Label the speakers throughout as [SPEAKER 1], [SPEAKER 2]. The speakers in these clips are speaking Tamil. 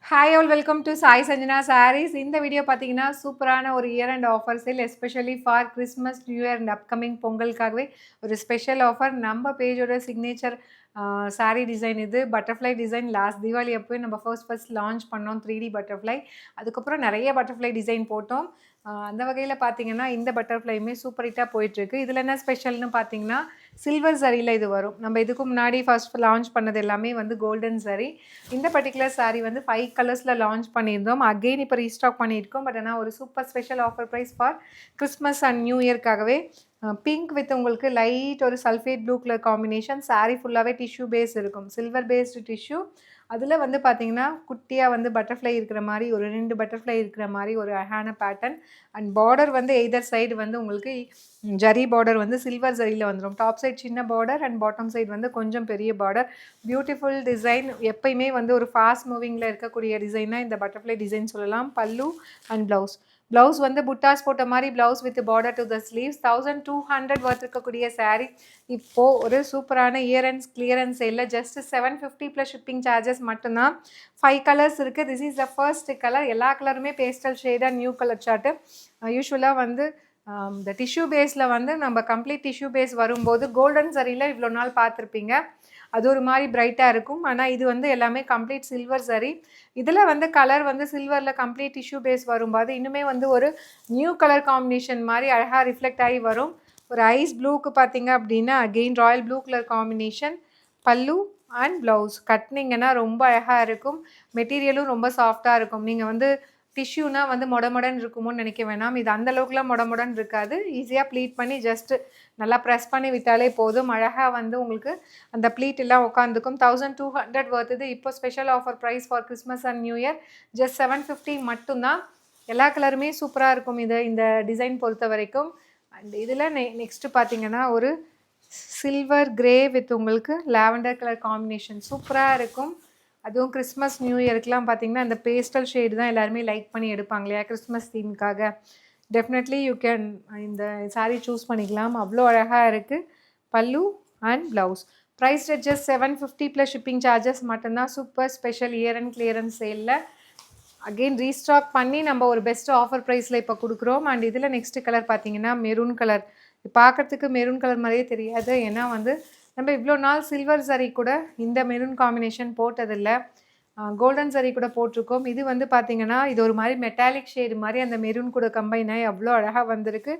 [SPEAKER 1] Hi all, welcome to Sai Sanjana Sarees. இந்த வீடியோ பார்த்தீங்கன்னா சூப்பரான ஒரு year and offer sale especially for Christmas new year and upcoming பொங்கலுக்காகவே ஒரு ஸ்பெஷல் ஆஃபர். நம்ம பேஜோட சிக்னேச்சர் சாரீ டிசைன் இது பட்டர்ஃப்ளை டிசைன். லாஸ்ட் தீபாவளி அப்போயே நம்ம ஃபர்ஸ்ட் லான்ச் பண்ணோம் 3D பட்டர்ஃப்ளை. அதுக்கப்புறம் நிறைய பட்டர்ஃப்ளை டிசைன் போட்டோம். அந்த வகையில் பார்த்தீங்கன்னா இந்த பட்டர்ஃப்ளையுமே சூப்பர் ஹிட்டாக போயிட்டுருக்கு. இதில் என்ன ஸ்பெஷல்னு பார்த்தீங்கன்னா சில்வர் சரியில் இது வரும். நம்ம இதுக்கு முன்னாடி ஃபர்ஸ்ட் லான்ச் பண்ணது எல்லாமே வந்து கோல்டன் சரி. இந்த பர்டிகுலர் சாரீ வந்து 5 கலர்ஸில் லான்ச் பண்ணியிருந்தோம். அகெயின் இப்போ ரீஸ்டாக் பண்ணியிருக்கோம். பட் ஆனால் ஒரு super special offer price for Christmas and new இயர்க்காகவே. பிங்க் வித் உங்களுக்கு லைட் ஒரு sulphate blue colour combination. Sari ஃபுல்லாகவே டிஷ்யூ பேஸ் இருக்கும், சில்வர் பேஸ்டு டிஷ்யூ. அதில் வந்து பார்த்தீங்கன்னா குட்டியாக வந்து பட்டர்ஃப்ளை இருக்கிற மாதிரி ஒரு 2 பட்டர்ஃப்ளை இருக்கிற மாதிரி ஒரு அழகான பேட்டர்ன். அண்ட் பார்டர் வந்து எய்தர் சைடு வந்து உங்களுக்கு ஜரி பார்டர் வந்து சில்வர் ஜரியில் வந்துடும். டாப் சைட் சின்ன பார்டர் அண்ட் பாட்டம் சைடு வந்து கொஞ்சம் பெரிய பார்டர். Beautiful design. எப்பயுமே வந்து ஒரு ஃபாஸ்ட் மூவிங்கில் இருக்கக்கூடிய டிசைனாக இந்த பட்டர்ஃப்ளை டிசைன் சொல்லலாம். பல்லு அண்ட் ப்ளவுஸ் வந்து புட்டாஸ் போட்ட மாதிரி blouse with border to the sleeves. 1200 worth இருக்கக்கூடிய சாரீ இப்போது ஒரு சூப்பரான இயர் அண்ட் கிளியரன்ஸ் சேலில் ஜஸ்ட் 750 ப்ளஸ் ஷிப்பிங் சார்ஜஸ் மட்டும்தான். 5 கலர்ஸ் இருக்குது. This is the first colour. எல்லா கலருமே பேஸ்டல் ஷேடாக நியூ கலர் சார்ட்டு. யூஸ்வலாக வந்து இந்த டிஷ்யூ பேஸில் வந்து நம்ம கம்ப்ளீட் டிஷ்யூ பேஸ் வரும்போது கோல்டன் சரியில் இவ்வளோ நாள் பார்த்துருப்பீங்க, அது ஒரு மாதிரி பிரைட்டாக இருக்கும். ஆனால் இது வந்து எல்லாமே கம்ப்ளீட் சில்வர் சரி. இதில் வந்து கலர் வந்து சில்வரில் கம்ப்ளீட் டிஷ்யூ பேஸ் வரும்போது இன்னுமே வந்து ஒரு நியூ கலர் காம்பினேஷன் மாதிரி அழகாக ரிஃப்ளெக்ட் ஆகி வரும். ஒரு ஐஸ் ப்ளூக்கு பார்த்தீங்க அப்படின்னா again Royal blue colour combination. பல்லு அண்ட் ப்ளவுஸ் கட்டினீங்கன்னா ரொம்ப அழகாக இருக்கும். மெட்டீரியலும் ரொம்ப சாஃப்டாக இருக்கும். நீங்கள் வந்து டிஷ்யூனா வந்து மொடமொடன் இருக்குமோன்னு நினைக்க வேணாம். இது அந்தளவுக்குலாம் மொடமொடன் இருக்காது. ஈஸியாக ப்ளீட் பண்ணி ஜஸ்ட்டு நல்லா ப்ரெஸ் பண்ணி விட்டாலே போதும். அழகாக வந்து உங்களுக்கு அந்த ப்ளீட் எல்லாம் உட்காந்துக்கும். 1200 வருது. இப்போ special offer price for Christmas and new year just 750 மட்டும்தான். எல்லா கலருமே சூப்பராக இருக்கும் இந்த டிசைன் பொறுத்த வரைக்கும். அண்ட் இதில் நெக்ஸ்ட்டு பார்த்தீங்கன்னா ஒரு சில்வர் கிரே வித் உங்களுக்கு லாவெண்டர் கலர் காம்பினேஷன் சூப்பராக இருக்கும். அதுவும் கிறிஸ்மஸ் நியூ இயர்க்கெலாம் பார்த்தீங்கன்னா இந்த பேஸ்டல் ஷேடு தான் எல்லாருமே லைக் பண்ணி எடுப்பாங்க இல்லையா கிறிஸ்மஸ் தீமுக்காக. டெஃபினெட்லி யூ கேன் இந்த சாரீ சூஸ் பண்ணிக்கலாம். அவ்வளோ அழகாக இருக்குது. Pallu and blouse. Price just 750 plus shipping charges மட்டும்தான். Super special year and clearance சேலில் அகெயின் ரீஸ்டாக் பண்ணி நம்ம ஒரு பெஸ்ட் ஆஃபர் ப்ரைஸில் இப்போ கொடுக்குறோம். அண்ட் இதில் நெக்ஸ்ட் கலர் பார்த்தீங்கன்னா மெரூன் கலர். பார்க்குறதுக்கு மெரூன் கலர் மாதிரியே தெரியாது, ஏன்னா வந்து நம்ம இவ்வளோ நாள் சில்வர் சரி கூட இந்த மெரூன் காம்பினேஷன் போட்டதில்லை. கோல்டன் சரி கூட போட்டிருக்கோம். இது வந்து பார்த்திங்கன்னா இது ஒரு மாதிரி மெட்டாலிக் ஷேடு மாதிரி அந்த மெரூன் கூட கம்பைன் ஆகி அவ்வளோ அழகாக வந்திருக்கு.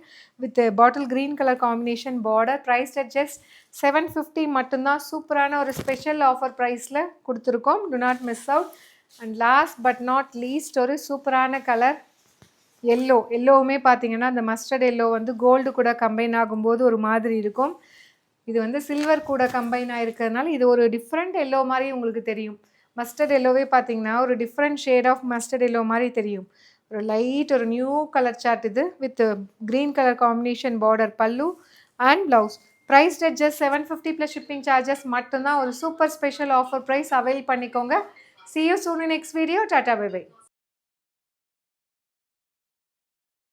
[SPEAKER 1] With bottle green colour combination border. Price just 750 மட்டும்தான். சூப்பரான ஒரு ஸ்பெஷல் ஆஃபர் ப்ரைஸில் கொடுத்துருக்கோம். Do not miss out. And last but not least ஒரு சூப்பரான கலர் எல்லோவுமே பார்த்தீங்கன்னா அந்த மஸ்டர்ட் எல்லோ வந்து கோல்டு கூட கம்பைன் ஆகும்போது ஒரு மாதிரி இருக்கும். இது வந்து சில்வர் கூட கம்பைன் ஆகிருக்கிறதுனால இது ஒரு டிஃப்ரெண்ட் எல்லோ மாதிரி உங்களுக்கு தெரியும். மஸ்டர்ட் எல்லோவே பார்த்தீங்கன்னா ஒரு different shade of mustard yellow மாதிரி தெரியும். ஒரு லைட் ஒரு நியூ கலர் சார்ட் இது with green colour combination border. Pallu and blouse. Price just 750 plus shipping charges மட்டும்தான். ஒரு super special offer price avail பண்ணிக்கோங்க. See you soon in next video. Tata, bye bye.